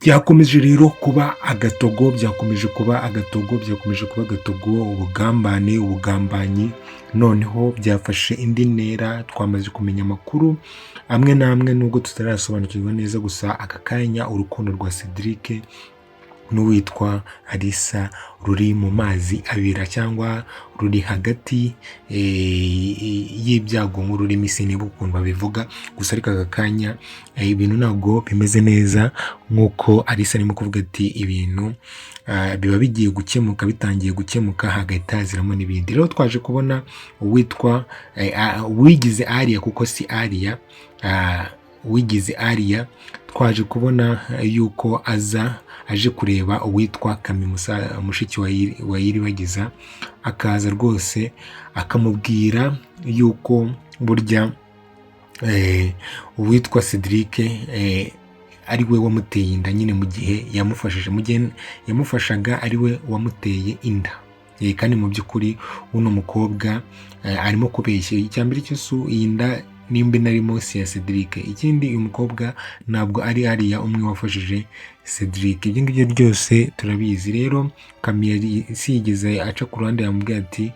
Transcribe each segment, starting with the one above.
byakomeje rero kuba agatogo, ubugambanyi, noneho byafashe indi ntera. Twamaze kumenya amakuru amwe n'amwe nubwo tutarasobanukirwa neza, gusa aka kanya urukundo rwa Cedric n'uwitwa Alisa ruri mu mazi abira, cyangwa ruri hagati y'ibyago nk'ururimi, siniba ukuntu babivuga, gusa ariko aka kanya ibintu ntabwo bimeze neza nk'uko Alisa arimo kuvuga ati ibintu biba bigiye gukemuka, bitangiye gukemuka, hagahita haziramo n'ibindi. Rero twaje kubona uwitwa wigize Aria, kuko si Aria, wigize Aria, twaje kubona yuko aje kureba uwitwa Kami mushiki wa Iribagiza, akaza rwose akamubwira yuko burya uwitwa Cedric ari we wamuteye inda, nyine mu gihe yamufashaga ari we wamuteye inda. Kandi mu by'ukuri uno mukobwa arimo kubeshya. Icyambere cy'usu iyi nda nimba narimo si ya Cedric, ikindi uyu mukobwa ntabwo ari Aria umwe wafashije Cedric. Ibyo ngibyo byose turabizi. Rero Kami yigeze aca ku ruhande, yamubwira ati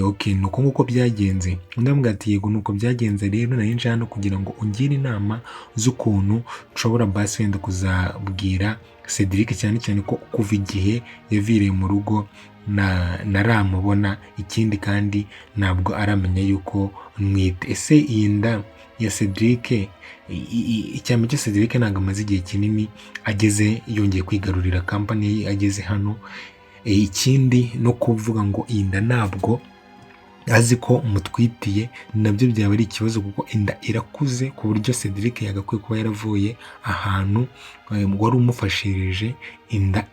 okay, nuko nguko byagenze. Undi amubwira ati yego nuko byagenze, rero nari nje hano kugira ngo ungire inama z'ukuntu nshobora basi wenda kuzabwira Cedric, cyane cyane ko kuva igihe yaviriye mu rugo naramubona, ikindi kandi ntabwo aramenya yuko mwite. Ese iyi nda ya Cedric, icyambere cyo Cedric ntabwo amaze igihe kinini ageze yongeye kwigarurira kampani ye, ageze hano. Ikindi no kuvuga ngo iyi nda ntabwo azi ko mutwitiye, nabyo byaba ari ikibazo, kuko inda irakuze ku buryo Cedric yagakwiye kuba yaravuye ahantu wari umufashirije, inda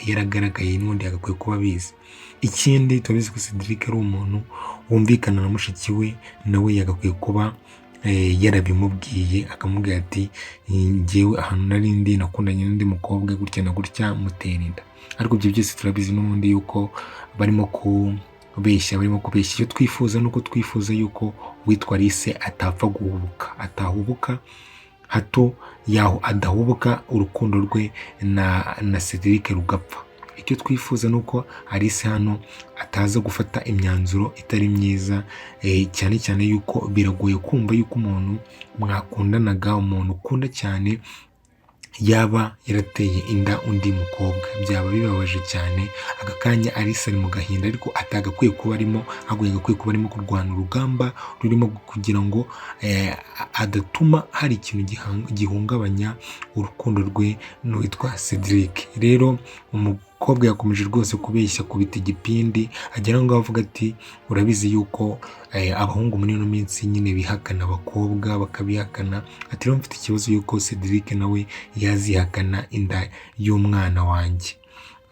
yaragaragaye, n'ubundi yagakwiye kuba abizi. Ikindi turabizi ko Cedric ari umuntu wumvikana na mushiki we, nawe yagakwiye kuba yarabimubwiye, akamubwira ati njyewe ahantu nari ndi nakundanye n'undi mukobwa gutya na gutya mutera inda. Ariko ibyo byose turabizi n'ubundi yuko barimo kubeshya. Icyo twifuza nuko twifuza yuko witwa Alisa atapfa atahubuka hato yaho, adahubuka urukundo rwe na Cedric rugapfa. Icyo twifuza nuko Alisa hano ataza gufata imyanzuro itari myiza, cyane cyane yuko biragoye kumva yuko umuntu mwakundanaga, umuntu ukunda cyane, yaba yarateye inda undi mukobwa. Byaba bibabaje cyane. Aka kanya Alisa ari mu gahinda, ariko atagakwiye kuba arimo, ahubwo yagakwiye kuba arimo kurwana urugamba rurimo kugira ngo adatuma hari ikintu gihungabanya urukundo rwe n'uwitwa Cedric. Rero umukobwa yakomeje rwose kubeshya, kubita igipindi, agera ngaho avuga ati urabizi yuko abahungu muri ino minsi nyine bihakana abakobwa, bakabihakana. Ati rero mfite ikibazo yuko Cedric nawe yazihakana inda y'umwana wanjye.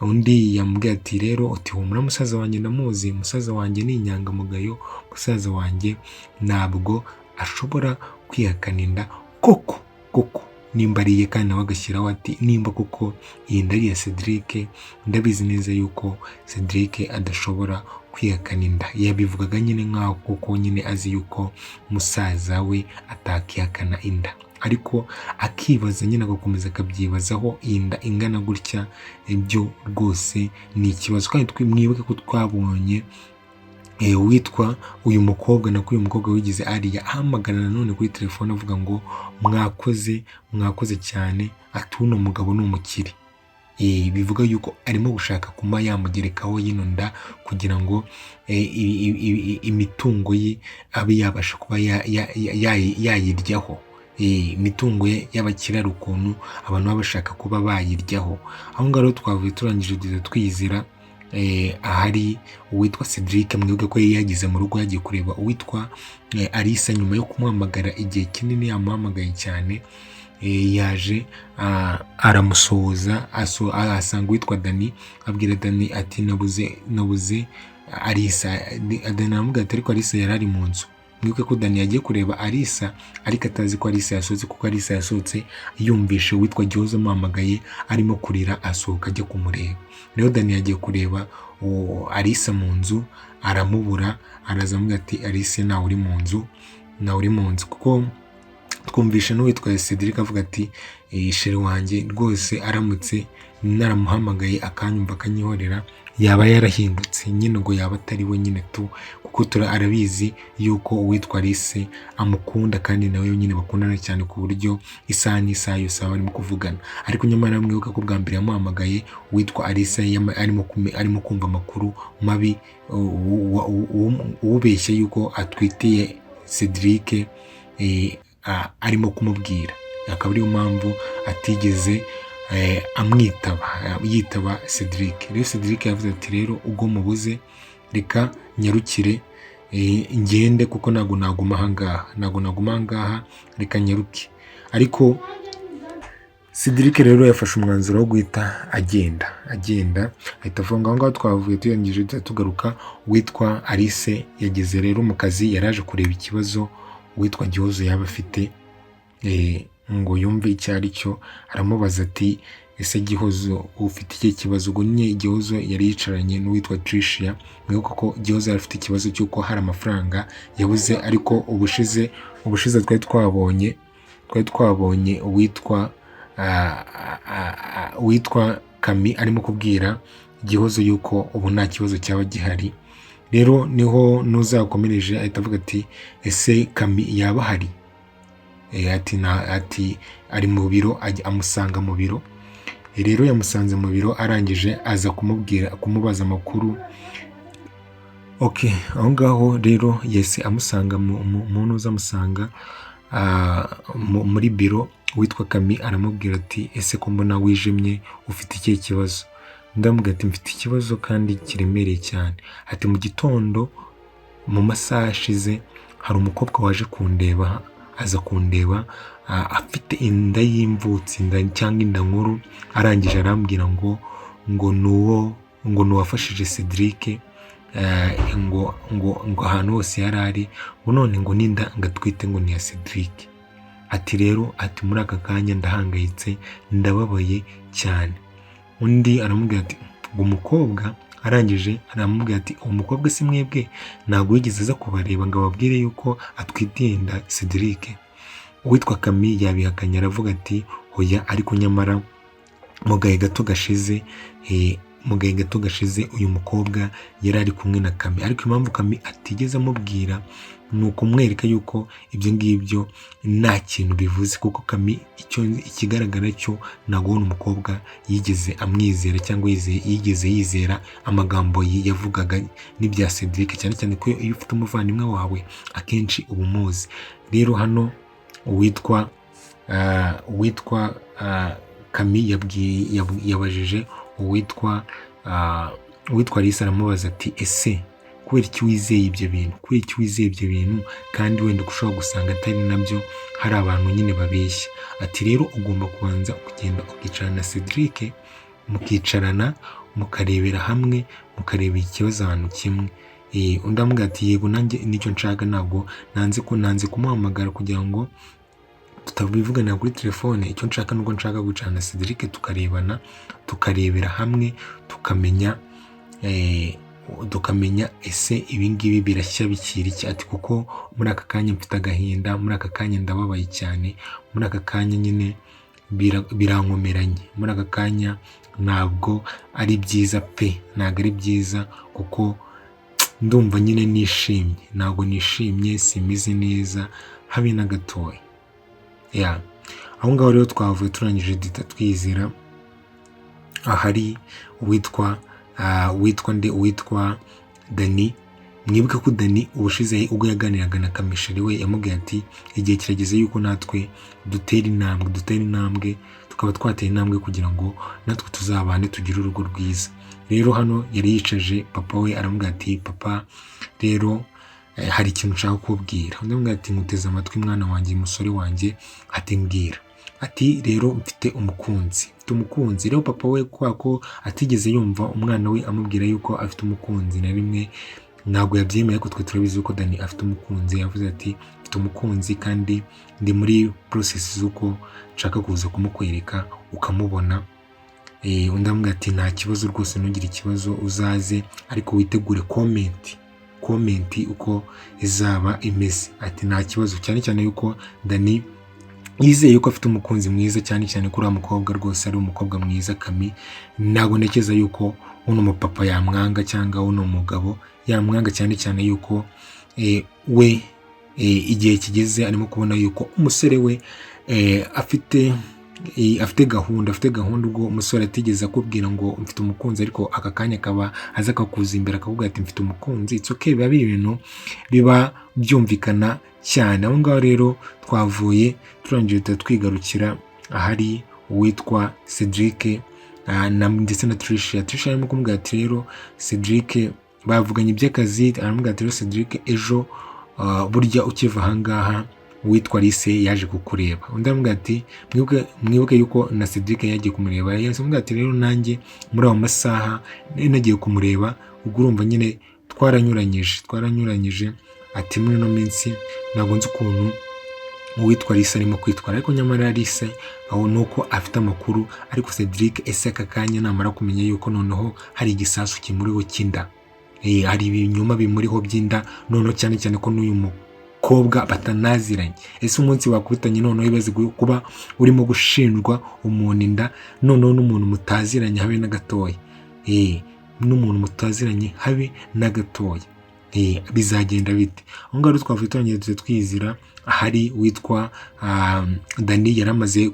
Undi yamubwiye ati rero uti humura musaza wanjye ndamuzi, musaza wanjye ni inyangamugayo, musaza wanjye ntabwo ashobora kwihakana inda koko nimba ariye. Kandi nawe agashyiraho ati nimba koko iyi nda ari iya Cedric, ndabizi neza yuko Cedric adashobora kwihakana inda. Yabivugaga nyine nk'aho kuko nyine azi yuko musaza we atakihakana inda, ariko akibaza nyine, agakomeza akabyibazaho. iyi nda ingana gutya, ibyo rwose ni ikibazo. Kandi mwibuke ko twabonye witwa uyu mukobwa wigize Aria ahamagara nanone kuri telefone avuga ngo mwakoze cyane, ati uno mugabo ni umukire. Bivuga yuko arimo gushaka kuba yamugerekaho yino nda kugira ngo imitungo ye abe yabasha kuba yayiryaho. Imitungo ye y'abakirara, ukuntu abantu baba bashaka kuba bayiryaho. Aho ngaho twavuye turangije twizira ahari uwitwa Cedric. Mwibuke ko yari yagize mu rugo, yagiye kureba uwitwa Alisa nyuma yo kumuhamagara igihe kinini, yamuhamagaye cyane. Yaje aramusohoza, asanga uwitwa Dani, abwira Dani ati nabuze Alisa. Dani aramubwira ati ariko Alisa yari ari mu nzu. Mwibuke ko Dani yagiye kureba Alisa, ariko atazi ko Alisa yasohotse, kuko Alisa yasohotse yumvishe uwitwa Gihozo amuhamagaye arimo kurira, asohoka ajya kumureba. Rero Dani yagiye kureba Alisa mu nzu, aramubura, araza amubwira ati Alisa nawe uri mu nzu, kuko twumvishe n'uwitwa Cedric avuga ati sheri wanjye rwose aramutse naramuhamagaye akanyumva akanyihorera yaba yarahindutse nyine, ngo yaba atari we nyine tu, kuko arabizi yuko uwitwa Alice amukunda kandi nawe nyine bakundana cyane ku buryo isaha n'isaha yose baba barimo kuvugana. Ariko nyamara mwibuka ko bwa mbere yamuhamagaye uwitwa Alice arimo kumva amakuru mabi, uwubeshya yuko atwitiye Cedric arimo kumubwira, akaba ariyo mpamvu atigeze yitaba Cedric. Rero Cedric yavuze ati rero ubwo mubuze reka nyarukire ngende, kuko ntabwo naguma ahangaha, reka nyaruke. Ariko Cedric rero yafashe umwanzuro wo guhita agenda ahita avuga ngo aho ngaho twavuye tuyangije tugaruka. Uwitwa Alice yageze rero mu kazi, yaraje kureba ikibazo uwitwa Gihozo yaba afite ngo yumve icyo ari cyo. Aramubaza ati ese Gihozo ufite iki kibazo? Ubwo nyine Gihozo yari yicaranye n'uwitwa Tricia, mwibuka ko Gihozo yari afite ikibazo cy'uko hari amafaranga yabuze. Ariko ubushize twari twabonye uwitwa Kami arimo kubwira Gihozo yuko ubu nta kibazo cyaba gihari. Rero niho nuzakomereje ahita avuga ati ese Kami yaba ahari? Ati ari mu biro, amusanga mu biro. Rero yamusanze mu biro, arangije aza kumubaza amakuru. Aho ngaho rero yese amusanga amusanga muri biro. Witwa Kami aramubwira ati ese ko mbona wijimye, ufite ikihe kibazo? Ndamubwira ati mfite ikibazo kandi kiremereye cyane. Ati mu gitondo mu masaha ashize hari umukobwa waje kundeba, aza kundeba afite inda y'imvutsi, cyangwa inda nkuru. Arangije arambwira ngo nuwafashije Cedric, ngo ahantu hose yari ari, none ngo n'inda ngatwite ngo ni ya Cedric. Ati rero ati muri aka kanya ndahangayitse, ndababaye cyane. Undi aramubwira ati ngo umukobwa, arangije aramubwira ati umukobwa si mwebwe ntabwo yigeze aza kubareba ngo ababwire yuko atwitiye inda Cedric? Uwitwa Kami yabihakanye aravuga ati hoya, ariko nyamara mu gahe gato gashize uyu mukobwa yari ari kumwe na Kami. Ariko impamvu Kami atigeze amubwira ni ukumwereka yuko ibyo ngibyo nta kintu bivuze, kuko Kami ikigaragara cyo ntabwo uwo umukobwa yigeze amwizera cyangwa yigeze yizera amagambo yavugaga n'ibya Cedric, cyane cyane ko iyo ufite umuvandimwe wawe akenshi uba umuzi. Rero hano uwitwa Kami yabajije uwitwa Alice, aramubaza ati ese kubera iki wizeye ibyo bintu, kandi wenda ushobora gusanga atari nabyo, hari abantu nyine babeshya. Ati rero ugomba kubanza kugenda ukicarana na Cedric, mukicarana mukarebera hamwe, mukarebera ikibazo ahantu kimwe. Undi amubwira ati yego nanjye nicyo nshaka, ntabwo nanze kumuhamagara kugira ngo tutabivugana kuri telefone. Icyo nshaka nuko nshaka gucarana na Cedric tukarebera hamwe, tukamenya ese ibingibi birashya bikiri iki. Ati kuko muri aka kanya mfite agahinda, muri aka kanya ndababaye cyane, muri aka kanya nyine birankomeranye, muri aka kanya ntabwo ari byiza pe, ntabwo ari byiza, kuko ndumva nyine nishimye, ntabwo nishimye, simeze neza habe na gatoya. Aho ngaho rero twavuye turangije duhita twizera ahari uwitwa Dani. Mwibuke ko Dani ubushize ubwo yaganiraga na Kamisheri we yamubwiye ati igihe kirageze yuko natwe dutera intambwe, tukaba twatera intambwe kugira ngo natwe tuzabane tugire urugo rwiza. Rero hano yari yicaje papa we, aramubwira ati papa rero hari ikintu nshaka kubwira. Undi amubwira ati nkuteze amatwi mwana wanjye, musore wanjye. Ati mbwira. Ati rero mfite umukunzi. Rero papa we ko atigeze yumva umwana we amubwira yuko afite umukunzi na rimwe, ntabwo yabyemeye, ko twe turabizi ko Dani afite umukunzi. Yavuze ati mfite umukunzi kandi ndi muri process z'uko nshaka kuza kumukwereka ukamubona. Undi amubwira ati nta kibazo rwose, ntugire ikibazo, uzaze ariko witegure comment uko izaba imeze. Ati nta kibazo, cyane cyane yuko Dani yizeye yuko afite umukunzi mwiza, cyane cyane ko uriya mukobwa rwose ari umukobwa mwiza Kami. Ntabwo ntekereza yuko uno mupapa yamwanga cyangwa uno mugabo yamwanga, cyane cyane yuko we igihe kigeze arimo kubona yuko umusore we afite gahunda ubwo umusore atigeze akubwira ngo mfite umukunzi, ariko aka kanya akaba aza akakuza imbere akavuga ati mfite umukunzi. It's okay, biba biri ibintu biba byumvikana cyane. Aho ngaho rero twavuye turangije twigarukira ahari uwitwa Cedric ndetse na Tricia arimo kumubwira ati rero Cedric bavuganye iby'akazi, aramubwira ati rero Cedric ejo burya ukiva ahangaha uwitwa Alice yaje kukureba. Undi aramubwira ati mwibuke yuko na Cedric yagiye kumureba. Aramubwira ati rero nanjye muri ayo masaha nagiye kumureba, ubwo urumva nyine twaranyuranyije ati muri ino minsi ntabwo nzi ukuntu uwitwa Alice arimo kwitwara, ariko nyamara Alice aho nuko afite amakuru, ariko Cedric ese aka kanya namara kumenya yuko noneho hari igisasu kimuriho cy'inda, hari ibinyoma bimuriho by'inda, noneho cyane cyane ko n'uyu mukobwa batanaziranye. Ese umunsi bakubitanye noneho ibaze kuba urimo gushinjwa umuntu inda, noneho n'umuntu mutaziranye habe na gatoya, n'umuntu mutaziranye habe na gatoya, bizagenda bite? Aho ngaho twavuye turangiye twizira ahari witwa Dani yari amaze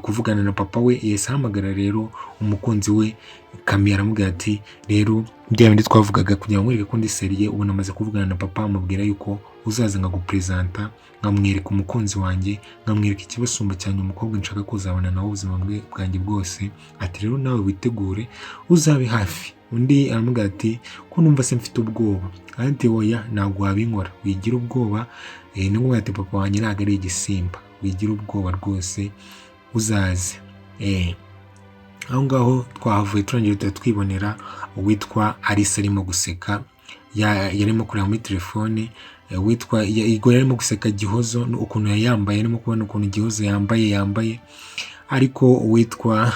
kuvugana na papa we. Yahise ahamagara rero umukunzi we Kami, aramubwira ati rero bya bindi twavugaga kugira ngo mwereke ko ndi seriye, ubu namaze kuvugana na papa, amubwira yuko uzaza nkagupresenta, nkamwereka umukunzi wanjye, nkamwereka ikibasumba cyane umukobwa nshaka kuzabana nawe ubuzima bwanjye bwose. Ati rero nawe witegure uzabe hafi. Undi aramubwira ati ko numva se mfite ubwoba. Ati oya ntabwo wabinkora, wigira ubwoba, n'umwe ati papa wanjye ntabwo ari igisimba, wigira ubwoba rwose uzaze. Aho ngaho twahavuye turangiye twibonera uwitwa Alice arimo guseka, yarimo kureba muri telefone, witwa Igor yarimo guseka Gihozo ukuntu yambaye, arimo kubona ukuntu Gihozo yambaye, ariko uwitwa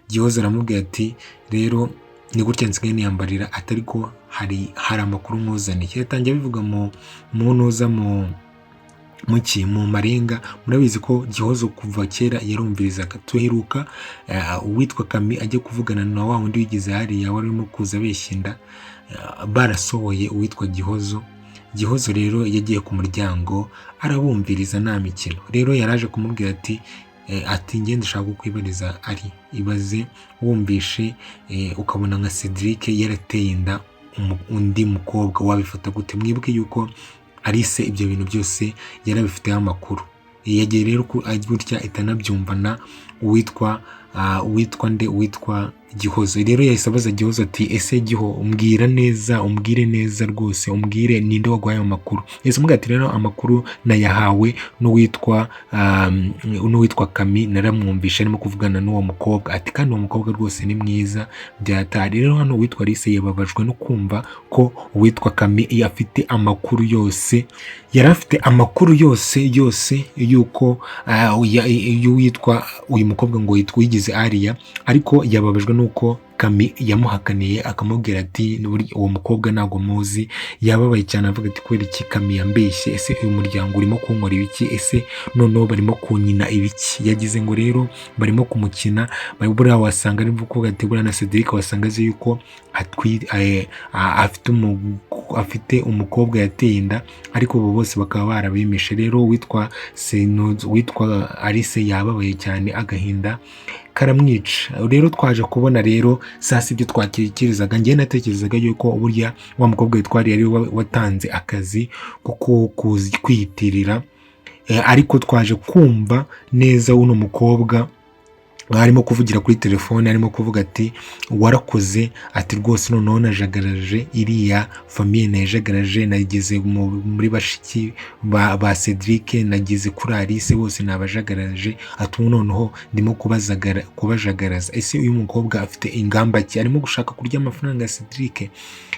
Gihozo aramubwira ati rero ni gutya nsigaye niyambarira, atariko hari amakuru nkuzaniye. Yatangiye bivuga mu ntuza mu marenga. Murabizi ko Gihozo kuva kera yarumvirizaga. Tuheruka uwitwa Kami ajya kuvugana na wa wundi wigize hariya warimo kuza beshinda, barasohoye uwitwa Gihozo rero yagiye ku muryango arabumviriza nta mikino. Rero yaraje kumubwira ati ngende ndashaka kukwibariza ari ibaze wumvishe ukabona nka Cedric yarateye inda undi mukobwa, wabifata gute? Mwibuke yuko Alice ibyo bintu byose yarabifiteho amakuru. Yagiye rero gutya itanabyumvana uwitwa Gihozo. Rero yahise abaza Gihozo ati ese Giho umbwire neza rwose, umbwire ninde waguhaye amakuru? Yahise amubwira ati rero amakuru nayahawe n'uwitwa Kami, naramwumvisha arimo kuvugana n'uwo mukobwa, ati kandi uwo mukobwa rwose ni mwiza byatari. Rero hano uwitwa Alice yababajwe no kumva ko uwitwa Kami afite amakuru yose, yari afite amakuru yose yuko uyu mukobwa ngo wigize Ariya, ariko yababajwe nuko Kami yamuhakaniye akamubwira ati uwo mukobwa ntabwo muzi. Yababaye cyane avuga ati kubera iki Kami yambeshye? Ese uyu muryango urimo kunkora ibiki? Ese noneho barimo kunyina ibiki? Yagize ngo rero barimo kumukina, buriya wasanga ari kuvuga ati buriya na Cedric wasanga azi yuko afite umukobwa yateye inda, ariko bo bose bakaba barabimishe. Rero witwa Alice yababaye cyane, agahinda karamwica. Rero twaje kubona rero sasa ibyo twakirizaga. Njye natekerezaga yuko burya wa mukobwa witwariye ari watanze akazi ko kwiyitirira, ariko twaje kumva neza uno mukobwa arimo kuvugira kuri telefone, arimo kuvuga ati warakoze, ati rwose noneho najagaraje iriya famiye, najagaraje, nageze muri bashiki ba Cedric, nageze kuri Alice, bose nabajagaraje, ati noneho ndimo kubajagaraza. Ese uyu mukobwa afite ingamba ki? Arimo gushaka kurya amafaranga ya Cedric,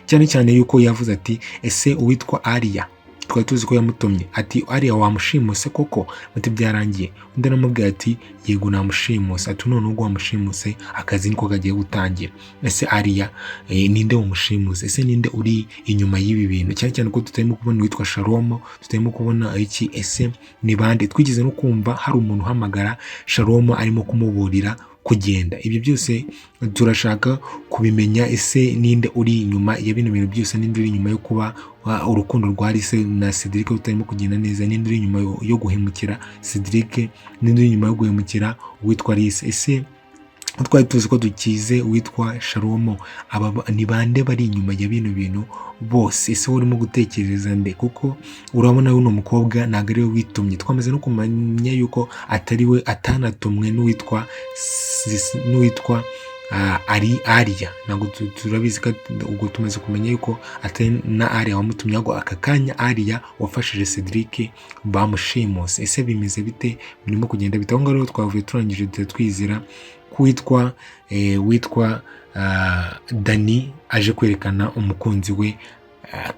cyane cyane yuko yavuze ati ese uwitwa Ariya twari tuzi ko yamutumye, ati ariya wamushimuse koko, bati byarangiye. Undi aramubwira ati yego namushimuse, ati none ubwo wamushimuse akazi niko kagiye gutangira. Ese ariya ninde wamushimuse? Ese ninde uri inyuma y'ibi bintu? Cyane cyane ko tutarimo kubona uwitwa Shalomo, tutarimo kubona iki, ese ni bande? Twigeze no kumva hari umuntu uhamagara Shalomo arimo kumuburira kugenda. Ibyo byose turashaka kubimenya, ese ninde uri inyuma ya bino bintu byose? Ninde uri inyuma yo kuba urukundo rwa Alice na Cedric rutarimo kugenda neza? Ninde uri inyuma yo guhemukira Cedric? Ninde uri inyuma yo guhemukira uwitwa Alice? Ese twari tuzi ko dukize uwitwa Shalomo, aba ni bande bari inyuma ya bino bintu bose? Ese urimo gutekereza nde? Kuko urabona uno mukobwa ntabwo ari we witumye. Twamaze no kumenya yuko atari we, atanatumwe n'uwitwa ari Aria. Ntabwo turabizi ko ubwo tumaze kumenya yuko atari na Aria wamutumye, ahubwo aka kanya Aria wafashije Cedric bamushimuse. Ese bimeze bite? Birimo kugenda bite? Aho ngaho rero twavuye turangije twizera witwa Dani aje kwerekana umukunzi we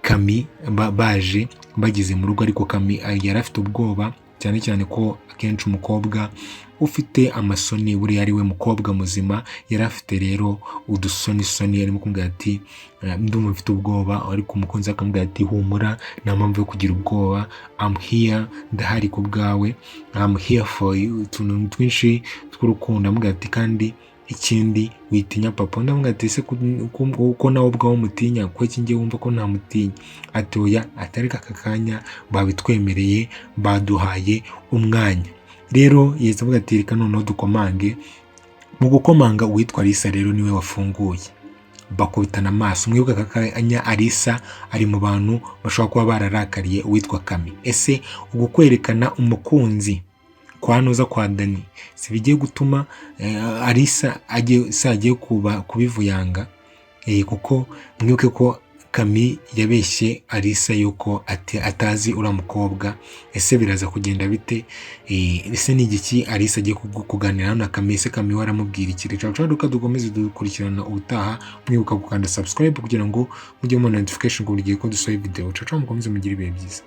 Kami, baje bageze mu rugo, ariko Kami yari afite ubwoba, cyane cyane ko akenshi umukobwa ufite amasoni buriya ari we mukobwa muzima. Yari afite rero udusonisoni, arimo kumubwira ati ndumva mfite ubwoba, ariko umukunzi akamubwira ati humura, nta mpamvu yo kugira ubwoba, I'm here, ndahari ku bwawe, I'm here for you. Utuntu twinshi tw'urukundo amubwira ati kandi ikindi witinya papa. Undi amubwira ati ese uko nawe ubwawe umutinya, kuko iki ngiye wumva ko ntamutinya? Ati oya, atari aka kanya babitwemereye, baduhaye umwanya. Rero yahise avuga ati reka noneho dukomange. Mu gukomanga uwitwa Alice rero niwe wafunguye, bakubitana amaso. Mwibuka aka kanya Alice ari mu bantu bashobora kuba bararakariye uwitwa Kami. Ese ugu kwerekana umukunzi kwa Noza kwa Dani si bigiye gutuma Alice agiye kubivuyanga? Kuko mwibuke ko Kami yabeshye Alice yuko atazi uriya mukobwa. Ese biraza kugenda bite? Ese ni igiki Alice agiye kuganira na Kami? Ese Kami waramubwira iki? Reka dukomeze dukurikirana ubutaha. Mwibuka gukanda subscribe kugira ngo mujye mubona notification ku buri gihe ko dusohoye video. Mukomeze mugire ibihe byiza.